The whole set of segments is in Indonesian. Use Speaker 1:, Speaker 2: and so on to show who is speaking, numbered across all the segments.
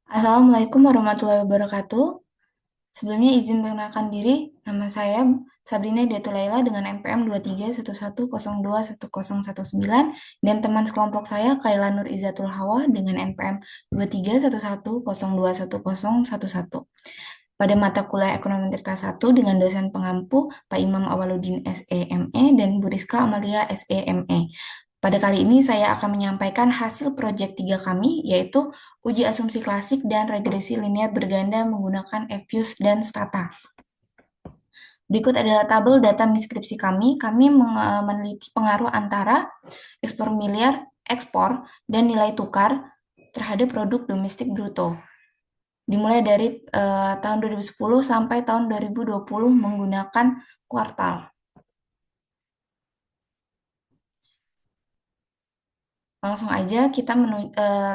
Speaker 1: Assalamualaikum warahmatullahi wabarakatuh. Sebelumnya izin perkenalkan diri, nama saya Sabrina Diatulaila dengan NPM 2311021019 dan teman sekelompok saya Kaila Nur Izatul Hawa dengan NPM 2311021011. Pada mata kuliah Ekonomi Tingkat 1 dengan dosen pengampu Pak Imam Awaludin SEME dan Bu Rizka Amalia SEME. Pada kali ini saya akan menyampaikan hasil proyek 3 kami, yaitu uji asumsi klasik dan regresi linear berganda menggunakan Epius dan Stata. Berikut adalah tabel data deskripsi kami. Kami meneliti pengaruh antara ekspor miliar, ekspor, dan nilai tukar terhadap produk domestik bruto. Dimulai dari tahun 2010 sampai tahun 2020 menggunakan kuartal. Langsung aja kita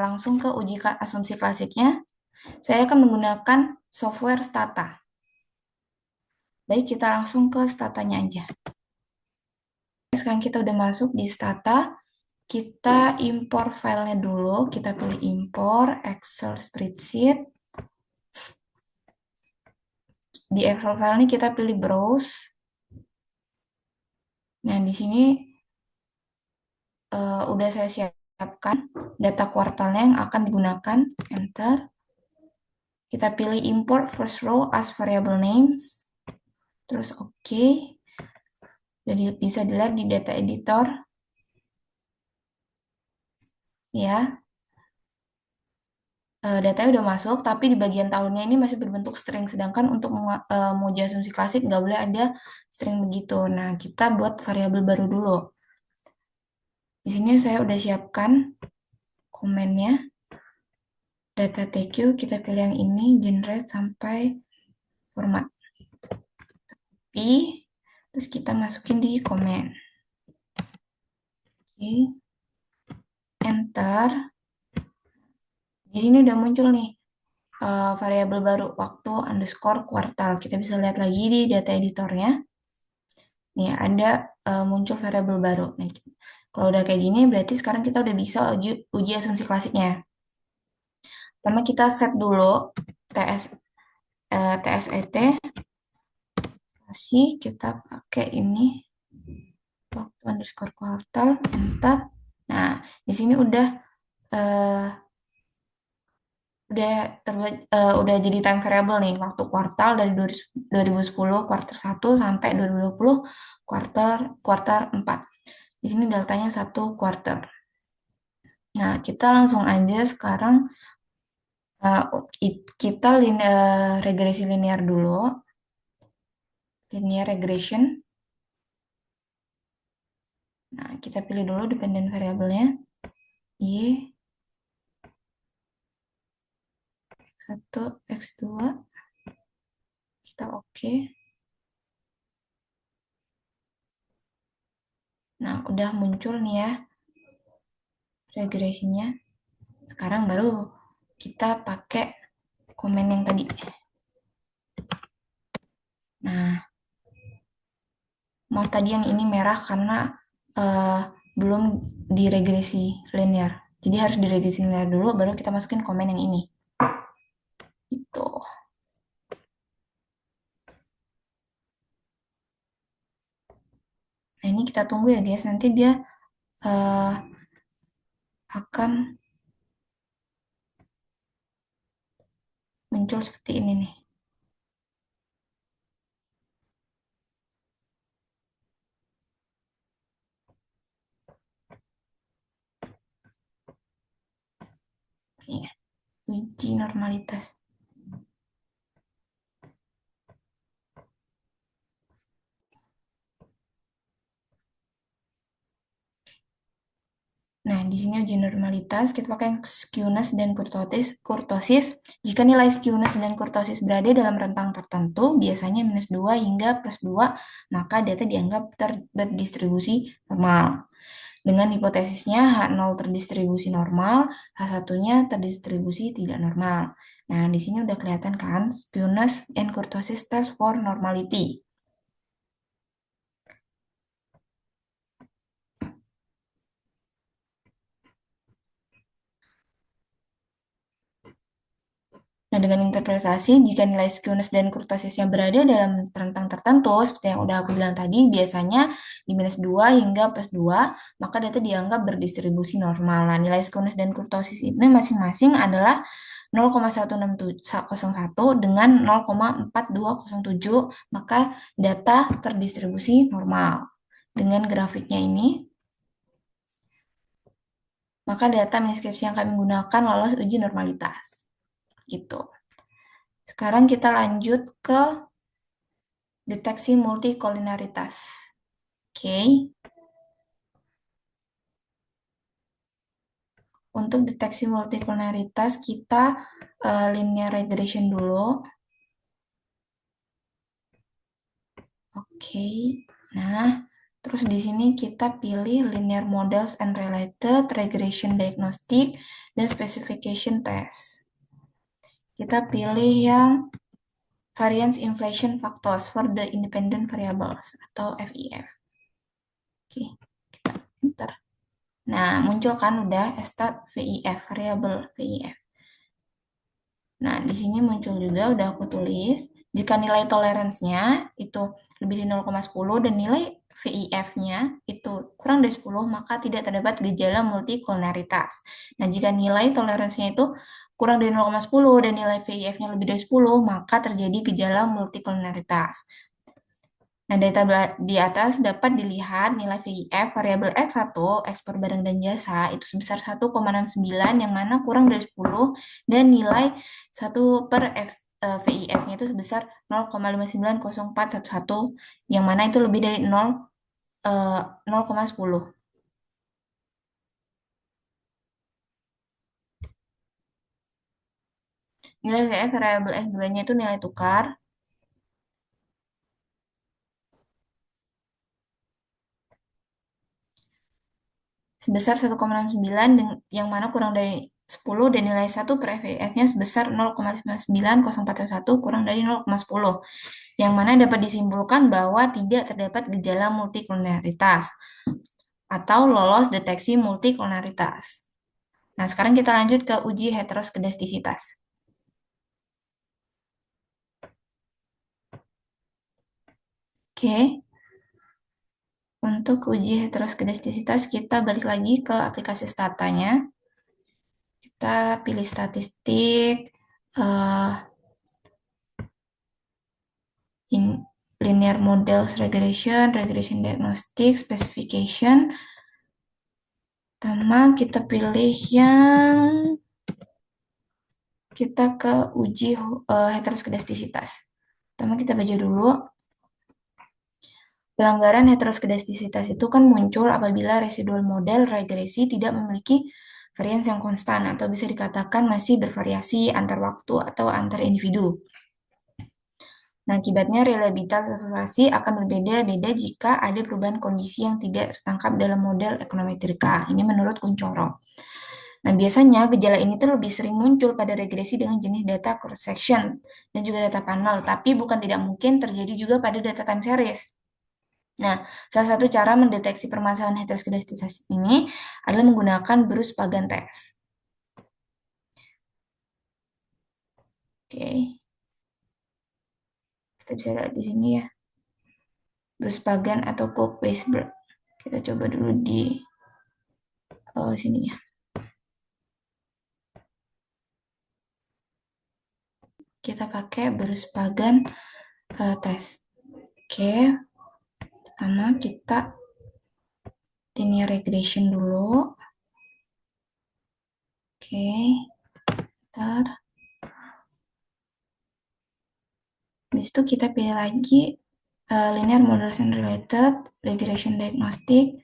Speaker 1: langsung ke uji asumsi klasiknya. Saya akan menggunakan software Stata. Baik, kita langsung ke statanya aja. Sekarang kita udah masuk di Stata. Kita impor filenya dulu. Kita pilih impor, Excel spreadsheet. Di Excel file ini kita pilih browse. Nah, di sini udah saya siapkan data kuartalnya yang akan digunakan. Enter. Kita pilih import first row as variable names. Terus OK. Jadi bisa dilihat di data editor. Ya, datanya udah masuk, tapi di bagian tahunnya ini masih berbentuk string. Sedangkan untuk menguji asumsi klasik nggak boleh ada string begitu. Nah, kita buat variabel baru dulu. Di sini saya udah siapkan komennya. Data TQ, kita pilih yang ini, generate sampai format. Terus kita masukin di komen. Oke. Enter. Di sini udah muncul nih variabel baru, waktu underscore kuartal. Kita bisa lihat lagi di data editornya. Nih, ada muncul variabel baru. Nah, kalau udah kayak gini, berarti sekarang kita udah bisa uji asumsi klasiknya. Pertama kita set dulu TSET. Masih kita pakai ini waktu underscore kuartal, enter. Nah, di sini eh, udah jadi time variable nih, waktu kuartal dari 2010 kuartal 1 sampai 2020 kuartal kuartal 4. Di sini deltanya 1 kuartal. Nah, kita langsung aja sekarang uh, kita regresi linear dulu. Linear regression. Nah, kita pilih dulu dependent variabelnya. Y, X1, X2. Kita oke. Nah, udah muncul nih ya regresinya. Sekarang baru kita pakai komen yang tadi. Nah, mau tadi yang ini merah karena uh, belum diregresi linear. Jadi harus diregresi linear dulu, baru kita masukin komen yang ini. Gitu. Nah, ini kita tunggu ya guys. Nanti dia uh, akan muncul seperti ini nih. Iya, uji normalitas. Nah, di sini uji normalitas, kita pakai skewness dan kurtosis. Jika nilai skewness dan kurtosis berada dalam rentang tertentu, biasanya -2 hingga +2, maka data dianggap terdistribusi normal. Dengan hipotesisnya H0 terdistribusi normal, H1-nya terdistribusi tidak normal. Nah, di sini udah kelihatan kan, skewness and kurtosis test for normality. Nah, dengan interpretasi, jika nilai skewness dan kurtosisnya berada dalam rentang tertentu, seperti yang udah aku bilang tadi, biasanya di minus 2 hingga plus 2, maka data dianggap berdistribusi normal. Nah, nilai skewness dan kurtosis ini masing-masing adalah 0,1601 dengan 0,4207, maka data terdistribusi normal. Dengan grafiknya ini, maka data miniskripsi yang kami gunakan lolos uji normalitas. Gitu. Sekarang kita lanjut ke deteksi multikoliniaritas. Oke. Untuk deteksi multikoliniaritas kita linear regression dulu. Oke. Nah, terus di sini kita pilih linear models and related regression diagnostic dan specification test. Kita pilih yang variance inflation factors for the independent variables atau VIF. Oke, kita enter. Nah, muncul kan udah stat VIF, variable VIF. Nah, di sini muncul juga udah aku tulis, jika nilai toleransinya itu lebih dari 0,10 dan nilai VIF-nya itu kurang dari 10, maka tidak terdapat gejala multikolonialitas. Nah, jika nilai toleransinya itu kurang dari 0,10 dan nilai VIF-nya lebih dari 10, maka terjadi gejala multikolonialitas. Nah, data di atas dapat dilihat nilai VIF variabel X1, ekspor barang dan jasa, itu sebesar 1,69 yang mana kurang dari 10, dan nilai 1 per VIF-nya itu sebesar 0,590411, yang mana itu lebih dari 0,10. Nilai VIF variabel X2-nya itu nilai tukar, sebesar 1,69 yang mana kurang dari 10 dan nilai 1 per FVF-nya sebesar 0,990411 kurang dari 0,10 yang mana dapat disimpulkan bahwa tidak terdapat gejala multikolonialitas atau lolos deteksi multikolonialitas. Nah, sekarang kita lanjut ke uji heteroskedastisitas. Oke, untuk uji heteroskedastisitas kita balik lagi ke aplikasi statanya. Kita pilih statistik, uh, linear models regression, regression diagnostic, specification. Pertama kita pilih yang kita ke uji heteroskedastisitas. Pertama kita baca dulu. Pelanggaran heteroskedastisitas itu kan muncul apabila residual model regresi tidak memiliki varians yang konstan atau bisa dikatakan masih bervariasi antar waktu atau antar individu. Nah, akibatnya reliabilitas observasi akan berbeda-beda jika ada perubahan kondisi yang tidak tertangkap dalam model ekonometrika. Ini menurut Kuncoro. Nah, biasanya gejala ini tuh lebih sering muncul pada regresi dengan jenis data cross-section dan juga data panel, tapi bukan tidak mungkin terjadi juga pada data time series. Nah, salah satu cara mendeteksi permasalahan heteroskedastisitas ini adalah menggunakan Bruce-Pagan test. Oke. Kita bisa lihat di sini ya. Bruce-Pagan atau Cook-Weisberg. Kita coba dulu di sini ya. Kita pakai Bruce-Pagan test. Oke. Pertama kita linear regression dulu. Oke. Ntar. Habis itu kita pilih lagi linear models and related, regression diagnostic,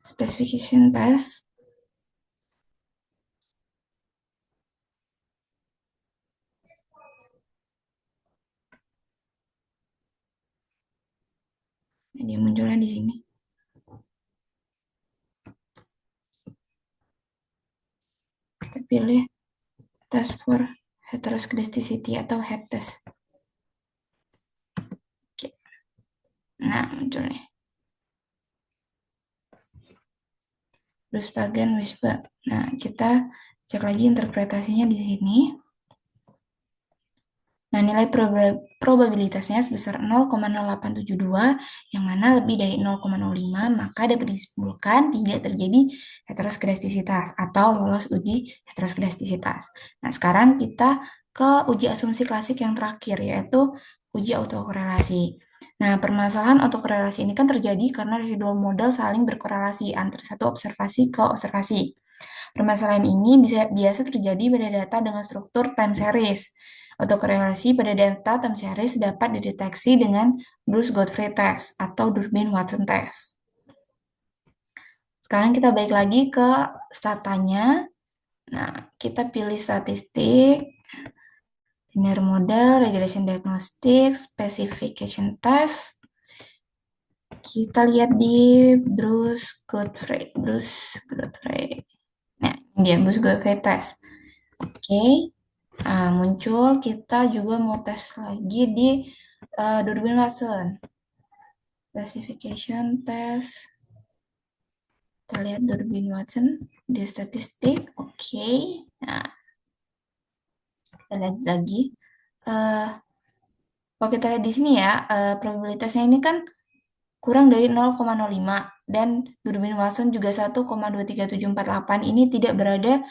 Speaker 1: specification test. Nah, dia munculnya di sini. Kita pilih test for heteroscedasticity atau head test. Oke. Nah, muncul nih. Bruce-Pagan, Weisberg. Nah, kita cek lagi interpretasinya di sini. Nah, nilai probabilitasnya sebesar 0,0872, yang mana lebih dari 0,05, maka dapat disimpulkan tidak terjadi heteroskedastisitas atau lolos uji heteroskedastisitas. Nah, sekarang kita ke uji asumsi klasik yang terakhir, yaitu uji autokorelasi. Nah, permasalahan autokorelasi ini kan terjadi karena residual model saling berkorelasi antara satu observasi ke observasi. Permasalahan ini biasa terjadi pada data dengan struktur time series. Autokorelasi pada data time series dapat dideteksi dengan Bruce-Godfrey test atau Durbin-Watson test. Sekarang kita balik lagi ke statanya. Nah, kita pilih statistik, linear model, regression diagnostic, specification test. Kita lihat di Bruce-Godfrey. Nah, ini dia Bruce-Godfrey test. Oke. Muncul, kita juga mau tes lagi di Durbin Watson. Classification test. Kita lihat Durbin Watson di statistik. Oke. Nah, kita lihat lagi. Eh, Kalau kita lihat di sini ya, probabilitasnya ini kan kurang dari 0,05 dan Durbin Watson juga 1,23748 ini tidak berada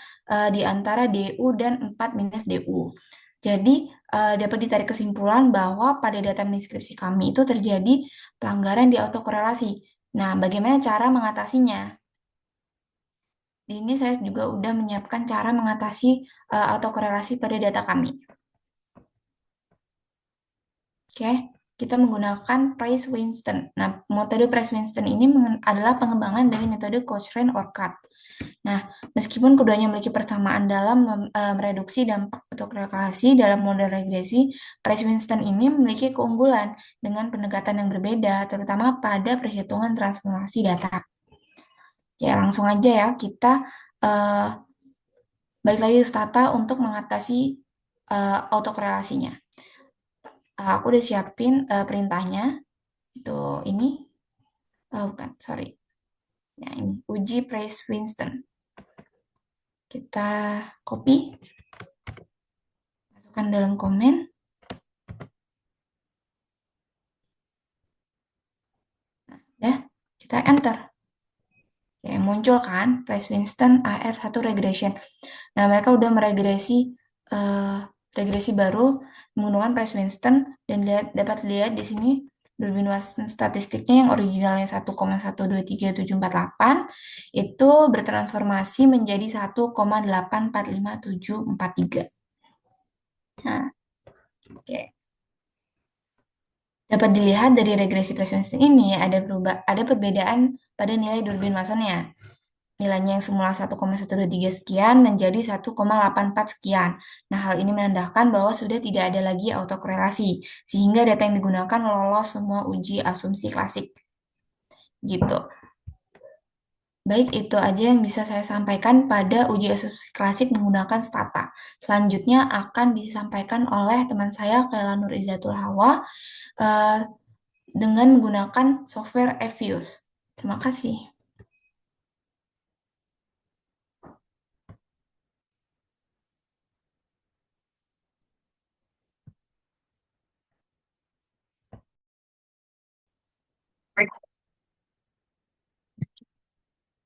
Speaker 1: di antara DU dan 4 minus DU. Jadi dapat ditarik kesimpulan bahwa pada data deskripsi kami itu terjadi pelanggaran di autokorelasi. Nah, bagaimana cara mengatasinya? Di ini saya juga udah menyiapkan cara mengatasi autokorelasi pada data kami. Oke, kita menggunakan Price-Winston. Nah, metode Price-Winston ini adalah pengembangan dari metode Cochrane-Orcutt. Nah, meskipun keduanya memiliki persamaan dalam mereduksi dampak autokorelasi dalam model regresi, Price-Winston ini memiliki keunggulan dengan pendekatan yang berbeda, terutama pada perhitungan transformasi data. Ya, langsung aja ya, kita uh, balik lagi ke Stata untuk mengatasi autokorelasinya. Aku udah siapin perintahnya. Itu ini. Bukan, sorry. Nah, ini uji Price Winston. Kita copy, masukkan dalam komen. Nah, ya, kita enter. Oke, muncul kan Price Winston AR1 regression. Nah, mereka udah meregresi regresi baru menggunakan Price Winston dan dapat lihat di sini Durbin Watson statistiknya yang originalnya 1,123748 itu bertransformasi menjadi 1,845743. Nah, oke. Dapat dilihat dari regresi Price Winston ini ada perbedaan pada nilai Durbin Watson-nya. Nilainya yang semula 1,123 sekian menjadi 1,84 sekian. Nah, hal ini menandakan bahwa sudah tidak ada lagi autokorelasi, sehingga data yang digunakan lolos semua uji asumsi klasik. Gitu. Baik, itu aja yang bisa saya sampaikan pada uji asumsi klasik menggunakan Stata. Selanjutnya akan disampaikan oleh teman saya, Kaila Nur Izzatul Hawa, dengan menggunakan software Evius. Terima kasih.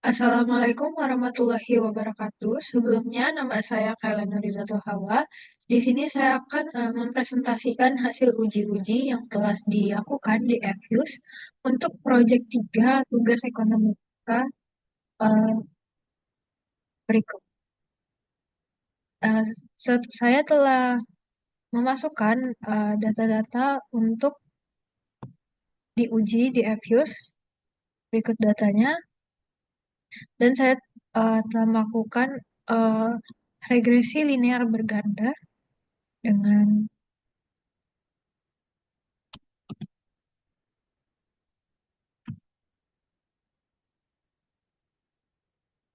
Speaker 2: Assalamualaikum warahmatullahi wabarakatuh. Sebelumnya, nama saya Kaila Nurizatul Hawa. Di sini saya akan mempresentasikan hasil uji-uji yang telah dilakukan di EFUS untuk proyek 3 tugas ekonomika eh, berikut. Eh, saya telah memasukkan data-data untuk diuji di EFUS, berikut datanya, dan saya telah melakukan eh, regresi linear berganda dengan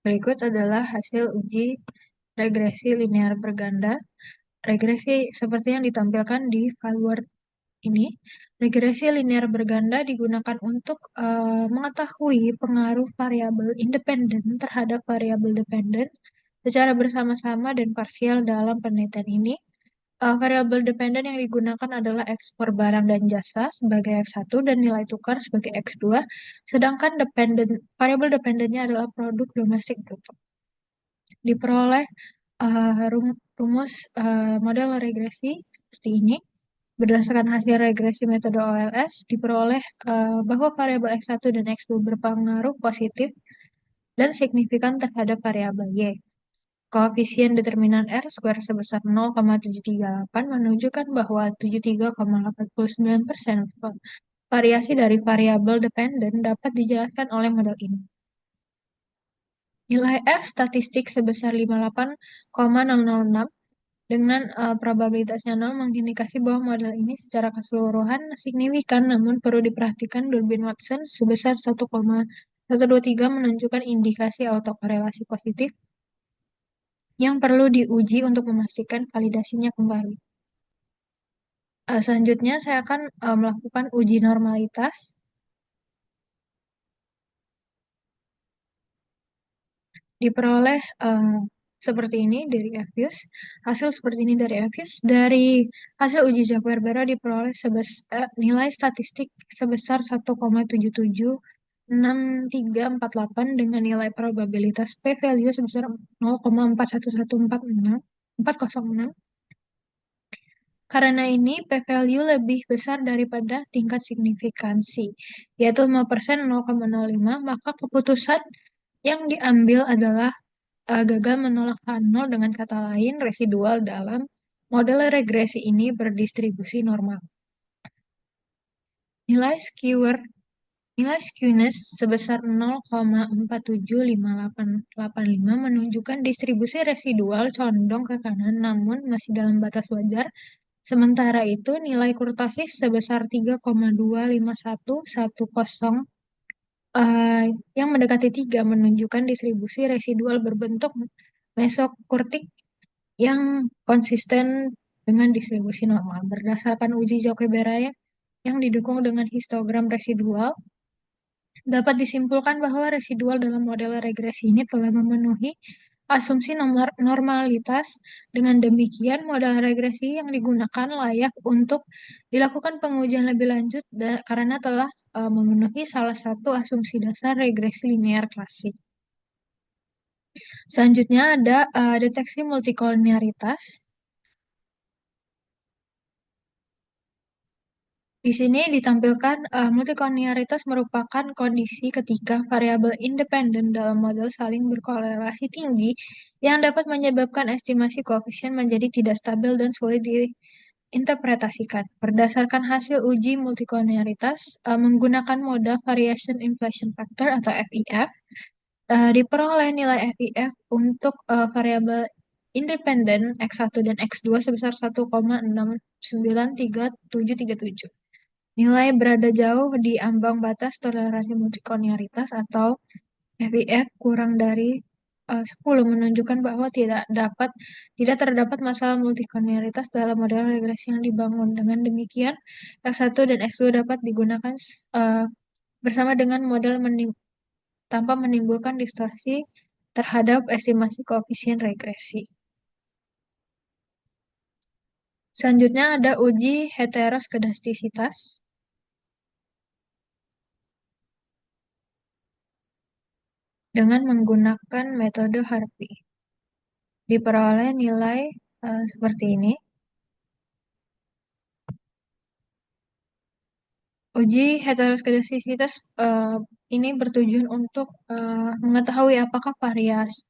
Speaker 2: berikut adalah hasil uji regresi linear berganda. Regresi seperti yang ditampilkan di Valward ini. Regresi linear berganda digunakan untuk mengetahui pengaruh variabel independen terhadap variabel dependen secara bersama-sama dan parsial dalam penelitian ini. Variabel dependen yang digunakan adalah ekspor barang dan jasa sebagai X1 dan nilai tukar sebagai X2, sedangkan variabel dependennya adalah produk domestik bruto. Diperoleh rumus model regresi seperti ini. Berdasarkan hasil regresi metode OLS, diperoleh bahwa variabel X1 dan X2 berpengaruh positif dan signifikan terhadap variabel Y. Koefisien determinan R square sebesar 0,738 menunjukkan bahwa 73,89% variasi dari variabel dependen dapat dijelaskan oleh model ini. Nilai F statistik sebesar 58,006 dengan probabilitasnya 0 mengindikasi bahwa model ini secara keseluruhan signifikan, namun perlu diperhatikan Durbin Watson sebesar 1,123 menunjukkan indikasi autokorelasi positif yang perlu diuji untuk memastikan validasinya kembali. Selanjutnya saya akan melakukan uji normalitas. Diperoleh seperti ini dari Avius. Hasil seperti ini dari Avius. Dari hasil uji Jacques-Berbera diperoleh nilai statistik sebesar 1,776348 dengan nilai probabilitas p-value sebesar 0,41146406. Karena ini, p-value lebih besar daripada tingkat signifikansi, yaitu 5% 0,05, maka keputusan yang diambil adalah gagal menolak H0, dengan kata lain, residual dalam model regresi ini berdistribusi normal. Nilai skewness sebesar 0,475885 menunjukkan distribusi residual condong ke kanan namun masih dalam batas wajar. Sementara itu, nilai kurtosis sebesar 3,25110 yang mendekati 3 menunjukkan distribusi residual berbentuk mesokurtik yang konsisten dengan distribusi normal. Berdasarkan uji Jacques-Berea yang didukung dengan histogram residual, dapat disimpulkan bahwa residual dalam model regresi ini telah memenuhi asumsi normalitas. Dengan demikian, model regresi yang digunakan layak untuk dilakukan pengujian lebih lanjut karena telah memenuhi salah satu asumsi dasar regresi linear klasik. Selanjutnya ada deteksi multikolinearitas. Di sini ditampilkan multikolinearitas merupakan kondisi ketika variabel independen dalam model saling berkorelasi tinggi yang dapat menyebabkan estimasi koefisien menjadi tidak stabil dan sulit diinterpretasikan. Berdasarkan hasil uji multikolinearitas menggunakan model Variation Inflation Factor atau FIF, diperoleh nilai FIF untuk variabel independen X1 dan X2 sebesar 1,693737. Nilai berada jauh di ambang batas toleransi multikolinearitas atau FIF kurang dari 10 menunjukkan bahwa tidak terdapat masalah multikolinearitas dalam model regresi yang dibangun. Dengan demikian, X1 dan X2 dapat digunakan bersama dengan model tanpa menimbulkan distorsi terhadap estimasi koefisien regresi. Selanjutnya ada uji heteroskedastisitas dengan menggunakan metode Harvey. Diperoleh nilai seperti ini. Uji heteroskedastisitas ini bertujuan untuk mengetahui apakah varians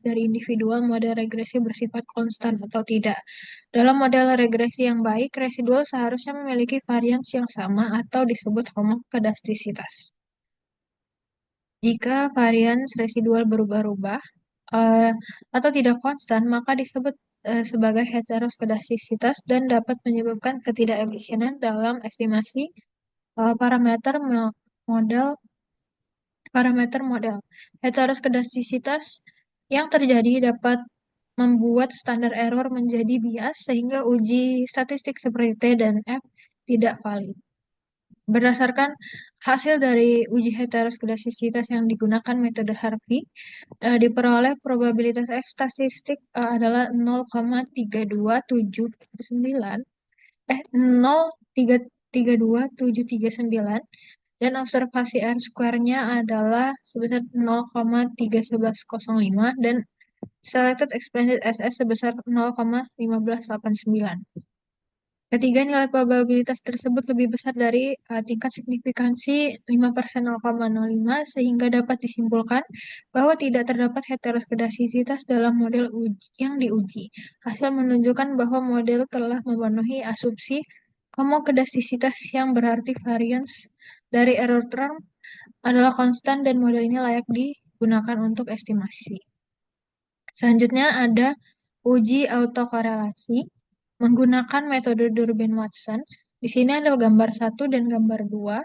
Speaker 2: dari individual model regresi bersifat konstan atau tidak. Dalam model regresi yang baik, residual seharusnya memiliki varians yang sama atau disebut homokedastisitas. Jika varians residual berubah-ubah atau tidak konstan, maka disebut sebagai heteroskedastisitas dan dapat menyebabkan ketidakefisienan dalam estimasi parameter model. Heteroskedastisitas yang terjadi dapat membuat standar error menjadi bias sehingga uji statistik seperti T dan F tidak valid. Berdasarkan hasil dari uji heteroskedastisitas yang digunakan metode Harvey, diperoleh probabilitas F statistik adalah 0,32739 0,332,739 dan observasi R square-nya adalah sebesar 0,131105 dan selected expanded SS sebesar 0,1589. Ketiga, nilai probabilitas tersebut lebih besar dari tingkat signifikansi 5% 0,05 sehingga dapat disimpulkan bahwa tidak terdapat heteroskedastisitas dalam model yang diuji. Hasil menunjukkan bahwa model telah memenuhi asumsi homokedastisitas yang berarti variance dari error term adalah konstan dan model ini layak digunakan untuk estimasi. Selanjutnya ada uji autokorelasi menggunakan metode Durbin-Watson. Di sini ada gambar 1 dan gambar 2.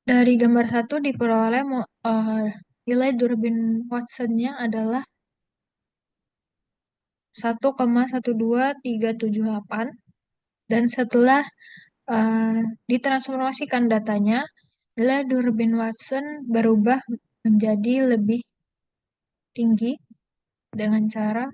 Speaker 2: Dari gambar 1 diperoleh nilai Durbin-Watson-nya adalah 1,12378 dan setelah eh, ditransformasikan datanya, nilai Durbin-Watson berubah menjadi lebih tinggi dengan cara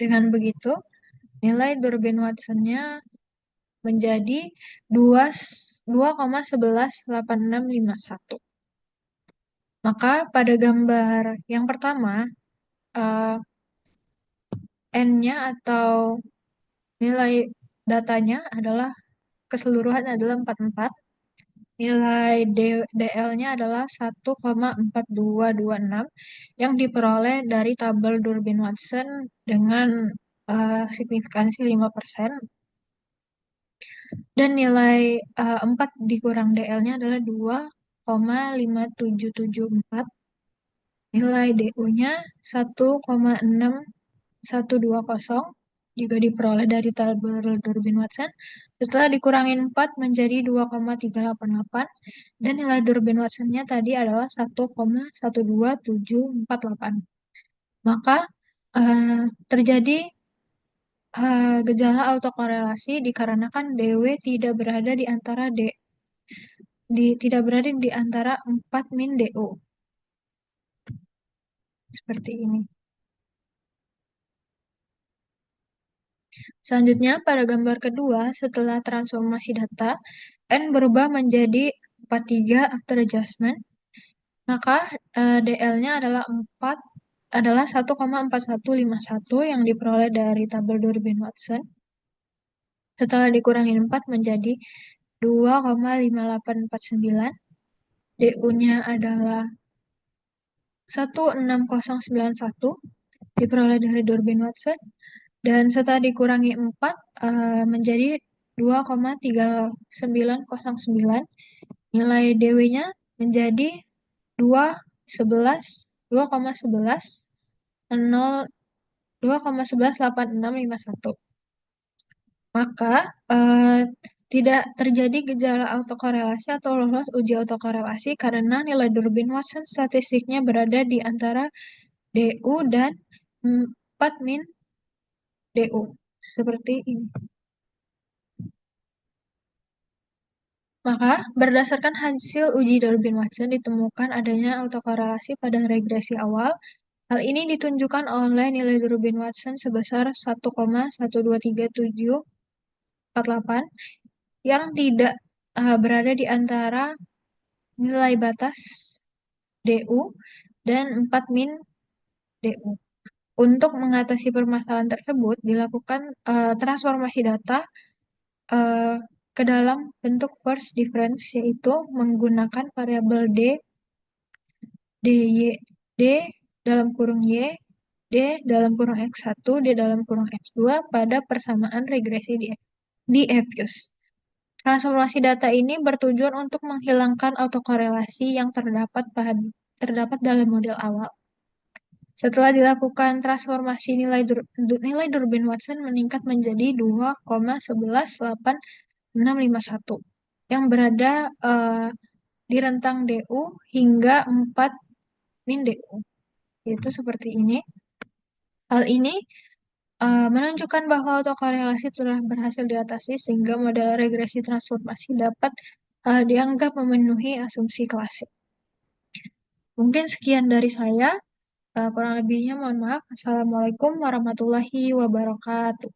Speaker 2: dengan begitu nilai Durbin-Watson-nya menjadi 2,118651. Maka pada gambar yang pertama, eh, N-nya atau nilai datanya adalah keseluruhan adalah 44. Nilai DL-nya adalah 1,4226 yang diperoleh dari tabel Durbin-Watson dengan signifikansi 5%. Dan nilai 4 dikurang DL-nya adalah 2,5774. Nilai DU-nya 1,6120 juga diperoleh dari tabel Durbin-Watson. Setelah dikurangin 4 menjadi 2,388 dan nilai Durbin-Watson-nya tadi adalah 1,12748. Maka terjadi gejala autokorelasi dikarenakan DW tidak berada di antara tidak berada di antara 4 min DO. Seperti ini. Selanjutnya, pada gambar kedua, setelah transformasi data, N berubah menjadi 43 after adjustment, maka DL-nya adalah 1,4151 yang diperoleh dari tabel Durbin-Watson. Setelah dikurangi 4 menjadi 2,5849. DU-nya adalah 16091 diperoleh dari Durbin-Watson. Dan setelah dikurangi 4 menjadi 2,3909. Nilai DW-nya menjadi 2,11,8651. Maka tidak terjadi gejala autokorelasi atau lolos uji autokorelasi karena nilai Durbin-Watson statistiknya berada di antara DU dan 4 min DU. Seperti ini. Maka, berdasarkan hasil uji Durbin-Watson ditemukan adanya autokorelasi pada regresi awal. Hal ini ditunjukkan oleh nilai Durbin-Watson sebesar 1,1237748 yang tidak berada di antara nilai batas DU dan 4 min DU. Untuk mengatasi permasalahan tersebut, dilakukan transformasi data ke dalam bentuk first difference, yaitu menggunakan variabel dy, d dalam kurung y, d dalam kurung x1, d dalam kurung x2 pada persamaan regresi di Fuse. Transformasi data ini bertujuan untuk menghilangkan autokorelasi yang terdapat dalam model awal. Setelah dilakukan transformasi, nilai Durbin Watson meningkat menjadi 2,1188651 yang berada di rentang DU hingga 4 min DU. Yaitu seperti ini. Hal ini menunjukkan bahwa autokorelasi telah berhasil diatasi sehingga model regresi transformasi dapat dianggap memenuhi asumsi klasik. Mungkin sekian dari saya. Kurang lebihnya mohon maaf. Assalamualaikum warahmatullahi wabarakatuh.